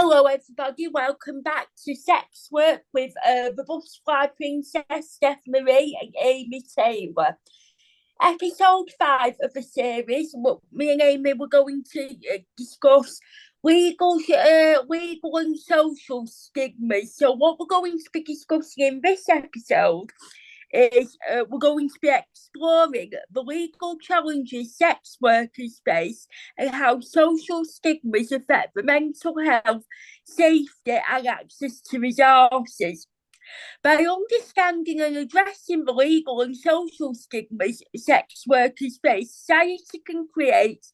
Hello, everybody. Welcome back to Sex Work with the Butterfly Princess, Steph Marie, and Amy Taylor. Episode 5 of the series, me and Amy were going to discuss legal and social stigmas. So, what we're going to be discussing in this episode is we're going to be exploring the legal challenges sex workers face and how social stigmas affect the mental health, safety, and access to resources. By understanding and addressing the legal and social stigmas sex workers face, society can create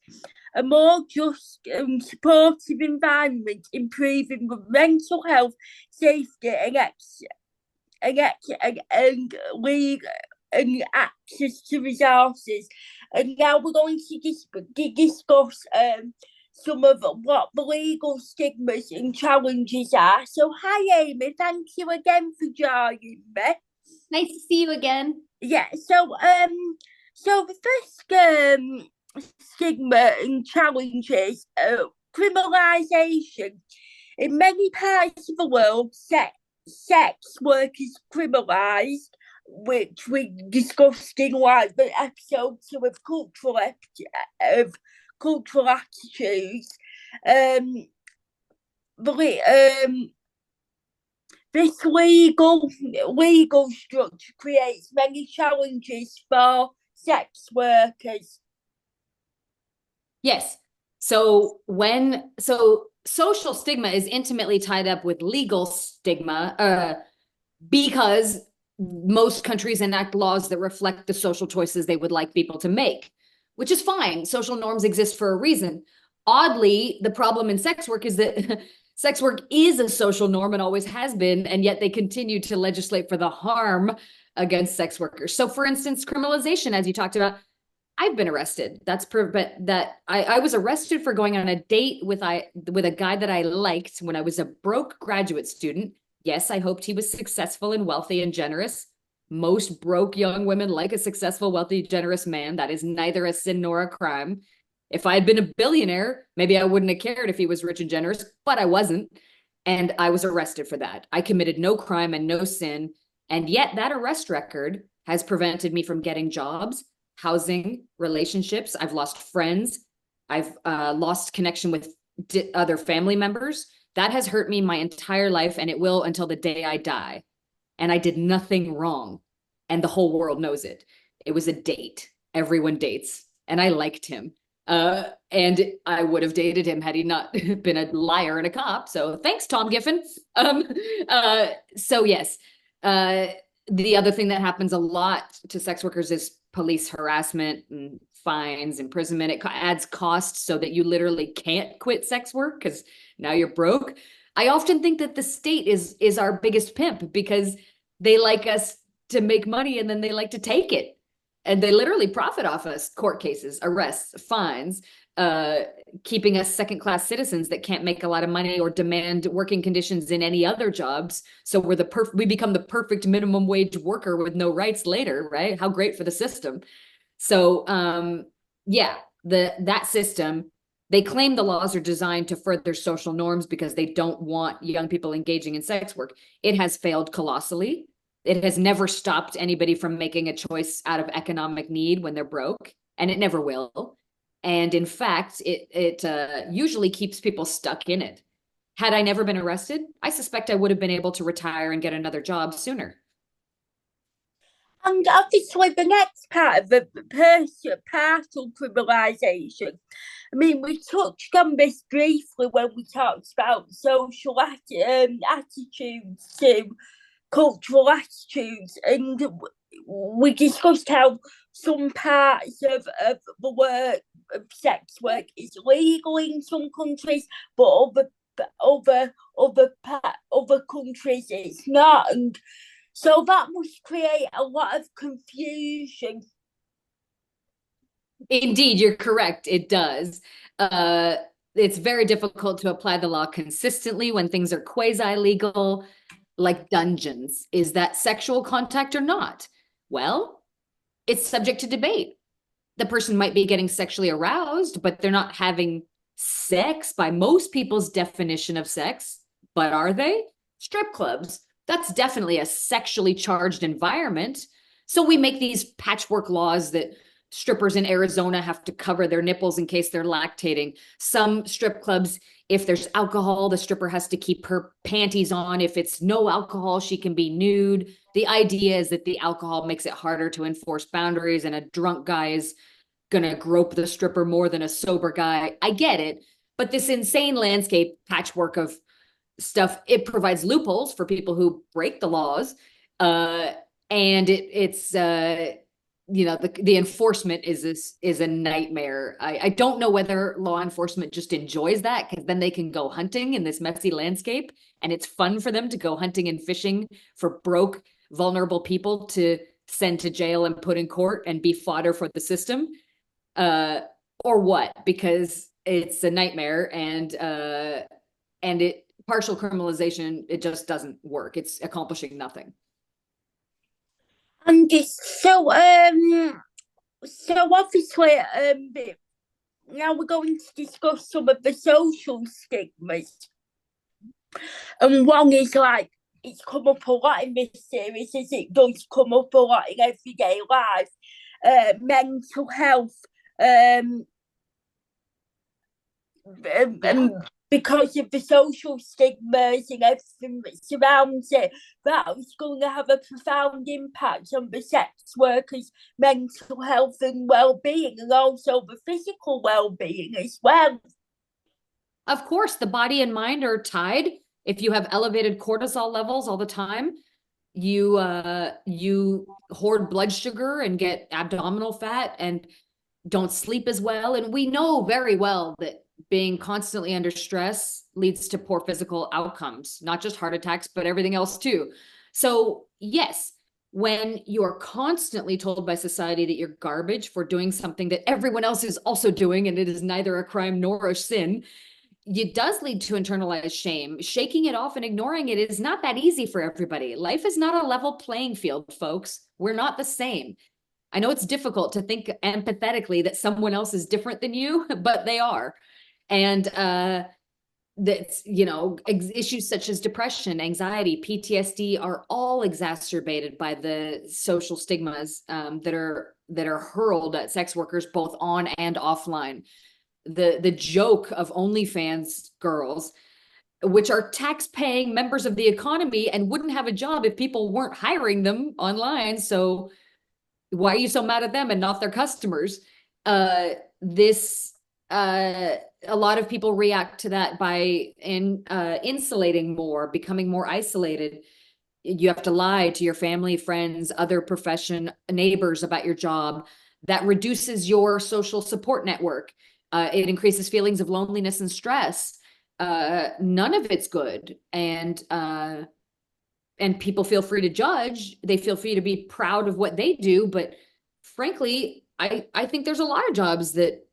a more just and supportive environment, improving the mental health, safety, and legal and access to resources. And now we're going to discuss some of what the legal stigmas and challenges are. So, hi Amy, thank you again for joining me. Nice to see you again. Yeah. So the first stigma and challenges, criminalisation. In many parts of the world, sex work is criminalised, which we discussed in like the episode 2 of cultural attitudes. This legal structure creates many challenges for sex workers. Yes. Social stigma is intimately tied up with legal stigma, because most countries enact laws that reflect the social choices they would like people to make, which is fine. Social norms exist for a reason. Oddly, the problem in sex work is that sex work is a social norm and always has been, and yet they continue to legislate for the harm against sex workers. So, for instance, criminalization, as you talked about, I've been arrested. I was arrested for going on a date with a guy that I liked when I was a broke graduate student. Yes, I hoped he was successful and wealthy and generous. Most broke young women like a successful, wealthy, generous man. That is neither a sin nor a crime. If I had been a billionaire, maybe I wouldn't have cared if he was rich and generous, but I wasn't. And I was arrested for that. I committed no crime and no sin. And yet that arrest record has prevented me from getting jobs, housing, relationships. I've lost friends. I've lost connection with other family members. That has hurt me my entire life, and it will until the day I die. And I did nothing wrong. And the whole world knows it. It was a date. Everyone dates. And I liked him. And I would have dated him had he not been a liar and a cop. So thanks, Tom Giffen. So yes, the other thing that happens a lot to sex workers is police harassment and fines, imprisonment. It adds costs so that you literally can't quit sex work because now you're broke. I often think that the state is our biggest pimp because they like us to make money and then they like to take it. And they literally profit off us, court cases, arrests, fines, keeping us second-class citizens that can't make a lot of money or demand working conditions in any other jobs. So we become the perfect minimum wage worker with no rights later, right? How great for the system. So that system, they claim the laws are designed to further social norms because they don't want young people engaging in sex work. It has failed colossally. It has never stopped anybody from making a choice out of economic need when they're broke, and it never will. And in fact, it usually keeps people stuck in it. Had I never been arrested, I suspect I would have been able to retire and get another job sooner. And obviously, the next part of the partial criminalisation. I mean, we touched on this briefly when we talked about social attitudes to cultural attitudes, and we discussed how some parts of the work of sex work is legal in some countries, but other countries it's not, and so that must create a lot of confusion. Indeed, you're correct. It does. It's very difficult to apply the law consistently when things are quasi-legal, like dungeons. Is that sexual contact or not? Well, it's subject to debate. The person might be getting sexually aroused, but they're not having sex by most people's definition of sex, but are they? Strip clubs. That's definitely a sexually charged environment. So we make these patchwork laws that strippers in Arizona have to cover their nipples in case they're lactating. Some strip clubs, if there's alcohol, the stripper has to keep her panties on. If it's no alcohol, she can be nude. The idea is that the alcohol makes it harder to enforce boundaries, and a drunk guy is gonna grope the stripper more than a sober guy. I get it, but this insane landscape patchwork of stuff, it provides loopholes for people who break the laws, uh, and it's the enforcement is a nightmare. I don't know whether law enforcement just enjoys that, because then they can go hunting in this messy landscape, and it's fun for them to go hunting and fishing for broke, vulnerable people to send to jail and put in court and be fodder for the system, or what, because it's a nightmare, and it partial criminalization, it just doesn't work. It's accomplishing nothing. And so obviously, now we're going to discuss some of the social stigmas. And one is like, it's come up a lot in this series, as it does come up a lot in everyday life. Mental health, because of the social stigmas and everything that surrounds it, that is going to have a profound impact on the sex workers' mental health and well-being, and also the physical well-being as well. Of course, the body and mind are tied. If you have elevated cortisol levels all the time, you hoard blood sugar and get abdominal fat and don't sleep as well. And we know very well that being constantly under stress leads to poor physical outcomes, not just heart attacks, but everything else too. So yes, when you're constantly told by society that you're garbage for doing something that everyone else is also doing, and it is neither a crime nor a sin, it does lead to internalized shame. Shaking it off and ignoring it is not that easy for everybody. Life is not a level playing field, folks. We're not the same. I know it's difficult to think empathetically that someone else is different than you, but they are. And that's, issues such as depression, anxiety, PTSD are all exacerbated by the social stigmas that are hurled at sex workers both on and offline. The joke of OnlyFans girls, which are tax-paying members of the economy and wouldn't have a job if people weren't hiring them online. So why are you so mad at them and not their customers? A lot of people react to that by insulating more, becoming more isolated. You have to lie to your family, friends, other profession, neighbors about your job. That reduces your social support network. It increases feelings of loneliness and stress. None of it's good. And people feel free to judge. They feel free to be proud of what they do. But frankly, I think there's a lot of jobs that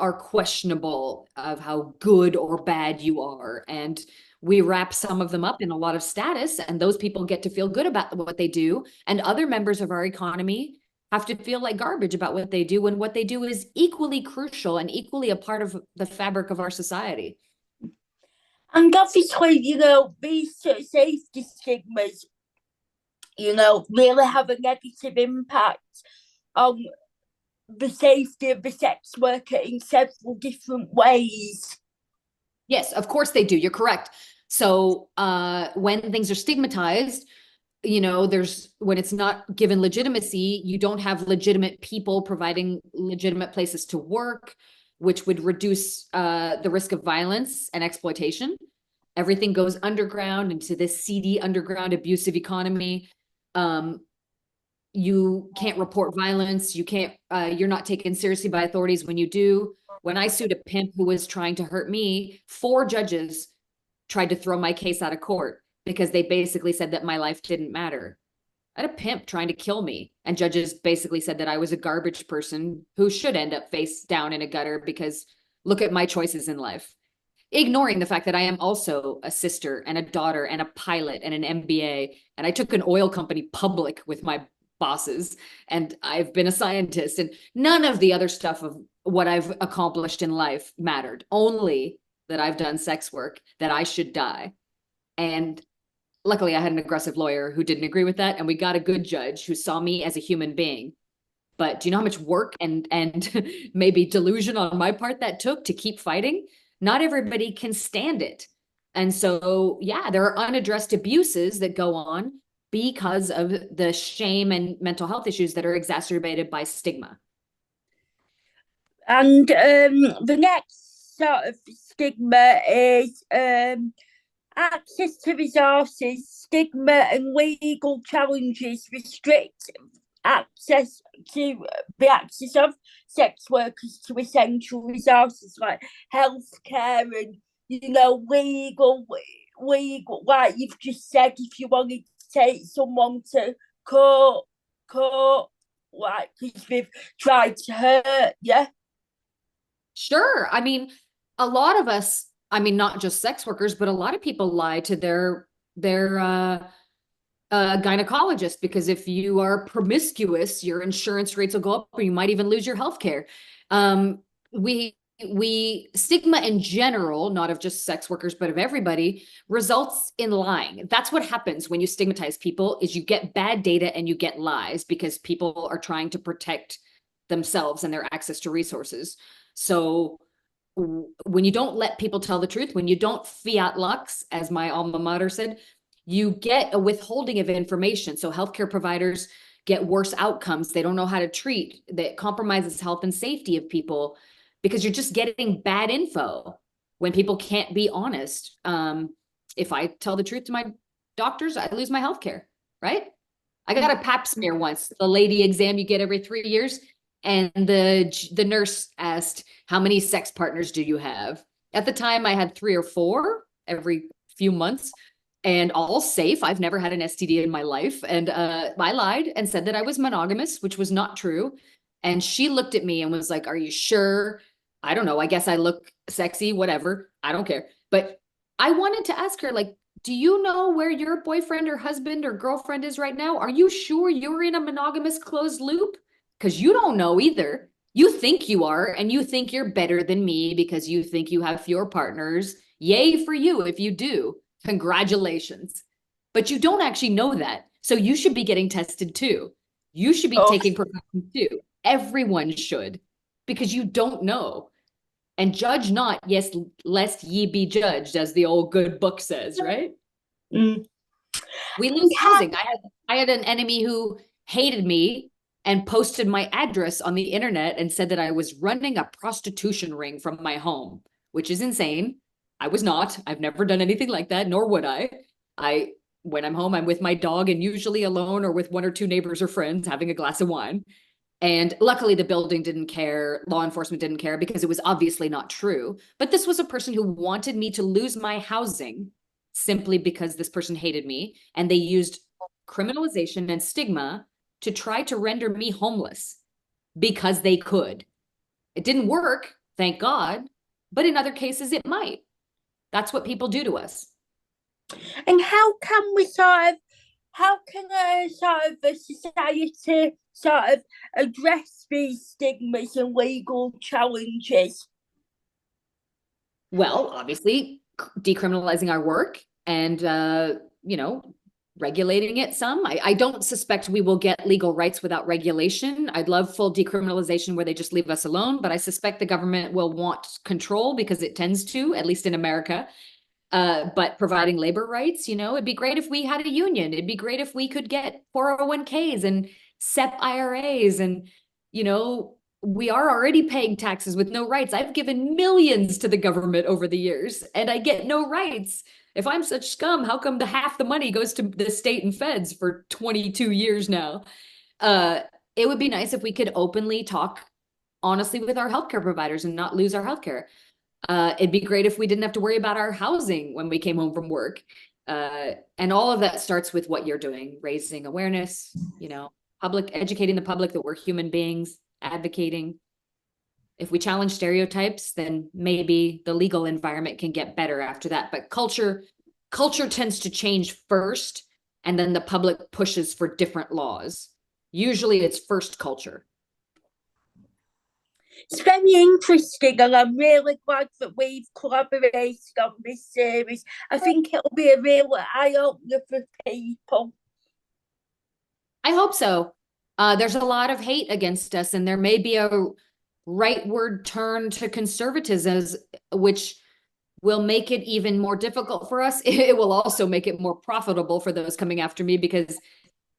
are questionable of how good or bad you are. And we wrap some of them up in a lot of status, and those people get to feel good about what they do. And other members of our economy have to feel like garbage about what they do, when what they do is equally crucial and equally a part of the fabric of our society. And obviously, these safety stigmas, really have a negative impact on the safety of the sex worker in several different ways. Yes, of course they do. You're correct. So when things are stigmatized, when it's not given legitimacy, you don't have legitimate people providing legitimate places to work, which would reduce the risk of violence and exploitation. Everything goes underground into this seedy underground abusive economy. You can't report violence. You're not taken seriously by authorities when you do. When I sued a pimp who was trying to hurt me, 4 judges tried to throw my case out of court because they basically said that my life didn't matter. I had a pimp trying to kill me, and judges basically said that I was a garbage person who should end up face down in a gutter because look at my choices in life. Ignoring the fact that I am also a sister and a daughter and a pilot and an MBA, and I took an oil company public with my bosses, and I've been a scientist, and none of the other stuff of what I've accomplished in life mattered. Only that I've done sex work, that I should die. And luckily I had an aggressive lawyer who didn't agree with that, and we got a good judge who saw me as a human being. But do you know how much work and maybe delusion on my part that took to keep fighting? Not everybody can stand it. And so, yeah, there are unaddressed abuses that go on because of the shame and mental health issues that are exacerbated by stigma. And the next sort of stigma is access to resources. Stigma and legal challenges restrict access to the access of sex workers to essential resources like healthcare and legal, like you've just said, if you wanted to take someone to court like because they've tried to hurt you. Sure. I mean, a lot of us, I mean, not just sex workers, but a lot of people lie to their gynecologist, because if you are promiscuous, your insurance rates will go up, or you might even lose your health care. We stigma in general, not of just sex workers, but of everybody, results in lying. That's what happens when you stigmatize people, is you get bad data and you get lies because people are trying to protect themselves and their access to resources. So when you don't let people tell the truth, when you don't fiat lux, as my alma mater said, you get a withholding of information. So healthcare providers get worse outcomes. They don't know how to treat. That compromises health and safety of people because you're just getting bad info when people can't be honest. If I tell the truth to my doctors, I lose my healthcare, right? I got a pap smear once, the lady exam you get every 3 years. And the nurse asked, how many sex partners do you have? At the time, I had 3 or 4 every few months, and all safe. I've never had an STD in my life. And I lied and said that I was monogamous, which was not true. And she looked at me and was like, are you sure? I don't know. I guess I look sexy, whatever. I don't care. But I wanted to ask her, like, do you know where your boyfriend or husband or girlfriend is right now? Are you sure you're in a monogamous closed loop? Because you don't know either. You think you are, and you think you're better than me because you think you have fewer partners. Yay for you if you do. Congratulations. But you don't actually know that. So you should be getting tested too. You should be taking precautions too. Everyone should, because you don't know. And judge not, yes, lest ye be judged, as the old good book says, right? Mm. We lose housing. I had an enemy who hated me and posted my address on the internet and said that I was running a prostitution ring from my home, which is insane. I was not. I've never done anything like that, nor would I. When I'm home, I'm with my dog and usually alone or with 1 or 2 neighbors or friends having a glass of wine. And luckily the building didn't care, law enforcement didn't care, because it was obviously not true. But this was a person who wanted me to lose my housing simply because this person hated me. And they used criminalization and stigma to try to render me homeless because they could. It didn't work, thank God, but in other cases it might. That's what people do to us. And how can a sort of a society sort of address these stigmas and legal challenges? Well, obviously, decriminalizing our work and, regulating it some. I don't suspect we will get legal rights without regulation. I'd love full decriminalization where they just leave us alone, but I suspect the government will want control because it tends to, at least in America. But providing labor rights, it'd be great if we had a union. It'd be great if we could get 401ks and SEP IRAs. And, we are already paying taxes with no rights. I've given millions to the government over the years and I get no rights. If I'm such scum, how come half the money goes to the state and feds for 22 years now? It would be nice if we could openly talk honestly with our healthcare providers and not lose our healthcare. It'd be great if we didn't have to worry about our housing when we came home from work. And all of that starts with what you're doing, raising awareness, educating the public that we're human beings, advocating. If we challenge stereotypes, then maybe the legal environment can get better after that. But culture tends to change first, and then the public pushes for different laws. Usually it's first culture. It's very interesting, and I'm really glad that we've collaborated on this series. I think it'll be a real eye opener for people. I hope so. There's a lot of hate against us, and there may be a rightward turn to conservatism, which will make it even more difficult for us. It will also make it more profitable for those coming after me, because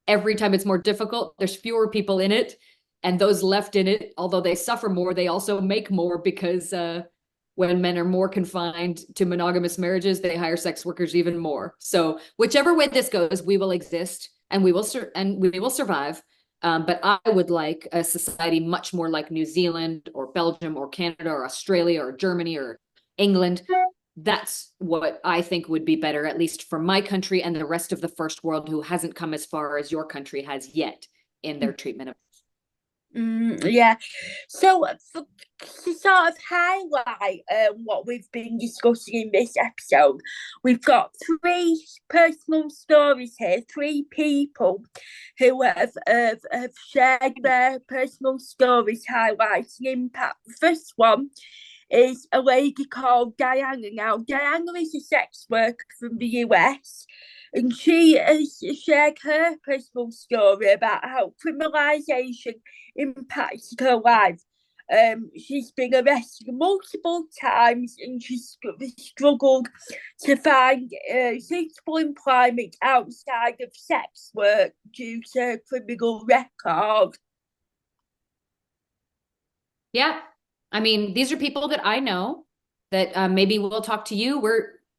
every time it's more difficult, there's fewer people in it. And those left in it, although they suffer more, they also make more, because when men are more confined to monogamous marriages, they hire sex workers even more. So whichever way this goes, we will exist, and we will survive. But I would like a society much more like New Zealand or Belgium or Canada or Australia or Germany or England. That's what I think would be better, at least for my country and the rest of the first world, who hasn't come as far as your country has yet in their treatment of. Yeah. So to sort of highlight what we've been discussing in this episode, we've got three personal stories here, three people who have shared their personal stories highlighting impact. The first one is a lady called Diana. Now, Diana is a sex worker from the US, and she has shared her personal story about how criminalisation impacted her life. She's been arrested multiple times, and she's struggled to find suitable employment outside of sex work due to her criminal record. Yeah. I mean, these are people that I know that maybe we'll talk to you.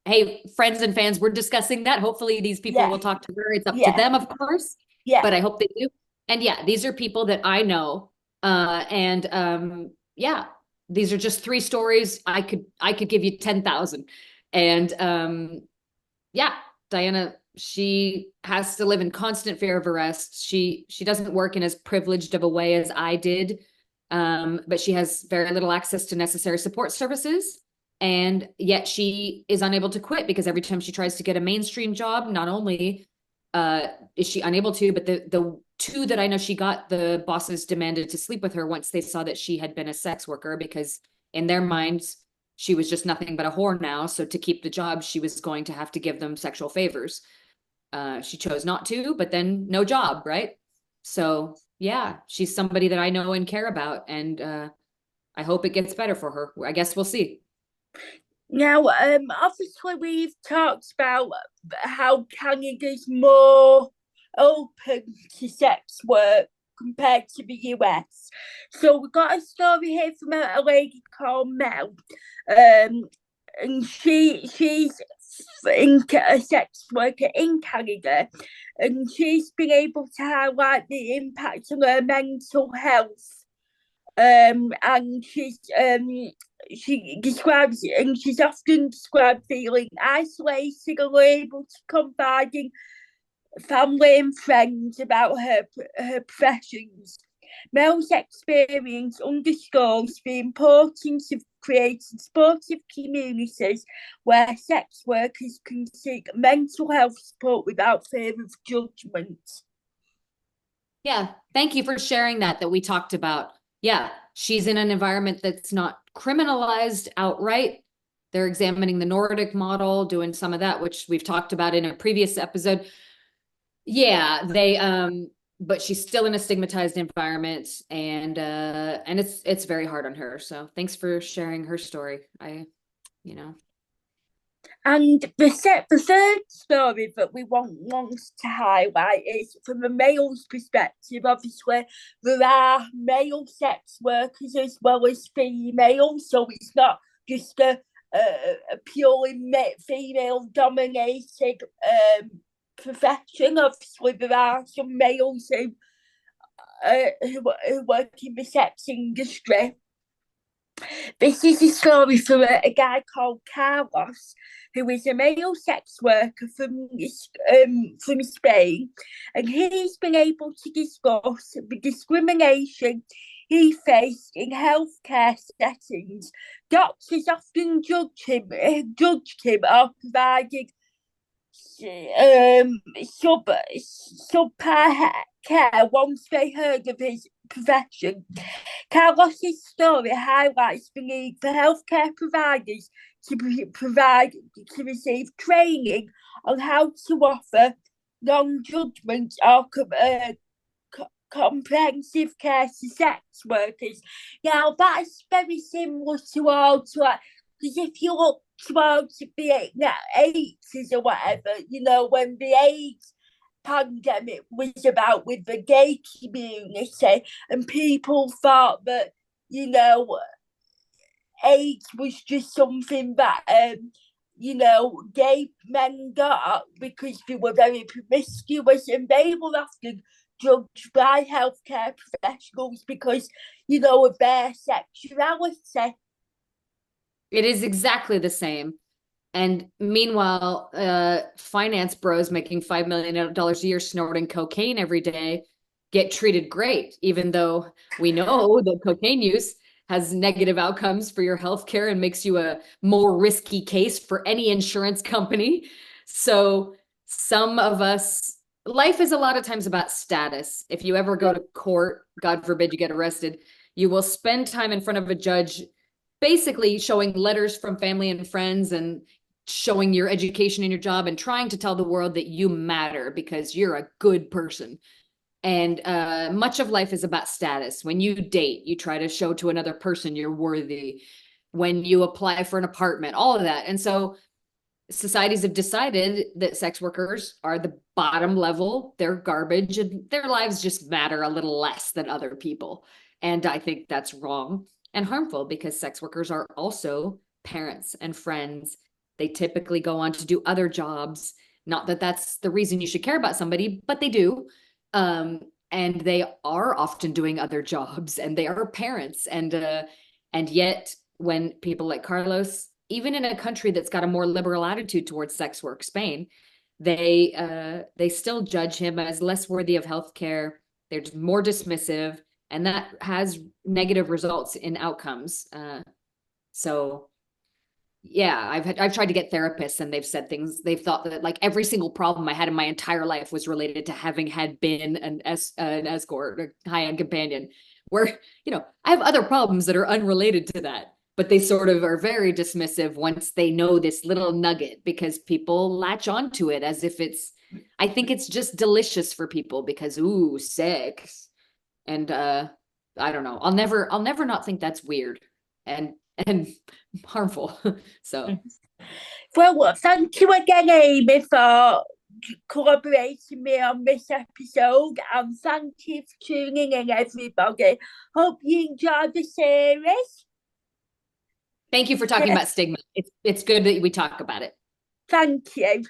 Hey, friends and fans, we're discussing that. Hopefully these people will talk to her. It's up to them, of course. Yeah. But I hope they do. And yeah, these are people that I know. Yeah, these are just three stories. I could give you 10,000. And yeah, Diana, she has to live in constant fear of arrest. She doesn't work in as privileged of a way as I did. But she has very little access to necessary support services. And yet she is unable to quit, because every time she tries to get a mainstream job, not only is she unable to, but the two that I know she got, the bosses demanded to sleep with her once they saw that she had been a sex worker, because in their minds, she was just nothing but a whore now. So to keep the job, she was going to have to give them sexual favors. She chose not to, but then no job, right? So yeah, she's somebody that I know and care about, and I hope it gets better for her. I guess we'll see. Now, obviously, we've talked about how Canada's more open to sex work compared to the US. So we've got a story here from a lady called Mel, and she's a sex worker in Canada, and she's been able to highlight the impact on her mental health. And she describes, and she's often described feeling isolated, unable to confide in family and friends about her professions. Mel's experience underscores the importance of creating supportive communities where sex workers can seek mental health support without fear of judgment. Yeah, thank you for sharing that we talked about. Yeah, she's in an environment that's not criminalized outright. They're examining the Nordic model, doing some of that, which we've talked about in a previous episode. Yeah, but she's still in a stigmatized environment, and it's very hard on her. So thanks for sharing her story. And the third story that we want to highlight is from a male's perspective. Obviously, there are male sex workers as well as female, so it's not just a purely female-dominated profession. Obviously, there are some males who work in the sex industry. This is a story from a guy called Carlos, who is a male sex worker from Spain, and he's been able to discuss the discrimination he faced in healthcare settings. Doctors often judged him or provided subpar care once they heard of his profession. Carlos's story highlights the need for healthcare providers to receive training on how to offer non-judgment or comprehensive care to sex workers. Now that's very similar towards like, because if you look towards the AIDS or whatever, you know, when the AIDS pandemic was about with the gay community, and people thought that, you know, AIDS was just something that you know, gay men got because they were very promiscuous, and they were often judged by healthcare professionals because, you know, of their sexuality. It is exactly the same. And meanwhile, finance bros making $5 million a year snorting cocaine every day get treated great, even though we know that cocaine use has negative outcomes for your healthcare and makes you a more risky case for any insurance company. So some of us, life is a lot of times about status. If you ever go to court, God forbid you get arrested, you will spend time in front of a judge basically showing letters from family and friends and showing your education and your job and trying to tell the world that you matter because you're a good person. And much of life is about status. When you date, you try to show to another person you're worthy. When you apply for an apartment, all of that. And so societies have decided that sex workers are the bottom level, they're garbage, and their lives just matter a little less than other people. And I think that's wrong and harmful because sex workers are also parents and friends. They typically go on to do other jobs. Not that that's the reason you should care about somebody, but they do. And they are often doing other jobs, and they are parents. And yet, when people like Carlos, even in a country that's got a more liberal attitude towards sex work, Spain, they still judge him as less worthy of healthcare. They're just more dismissive, and that has negative results in outcomes. So yeah, I've tried to get therapists, and they've said things. They've thought that like every single problem I had in my entire life was related to having had been an escort, a high-end companion, where, you know, I have other problems that are unrelated to that, but they sort of are very dismissive once they know this little nugget, because people latch onto it as if it's, I think it's just delicious for people because, ooh, sex. And I don't know. I'll never not think that's weird and harmful. So Well, thank you again, Amy, for collaborating me on this episode, and thank you for tuning in, everybody. Hope you enjoyed the series. thank you for talking about stigma. It's good that we talk about it. Thank you.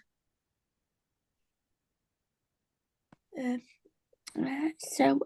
So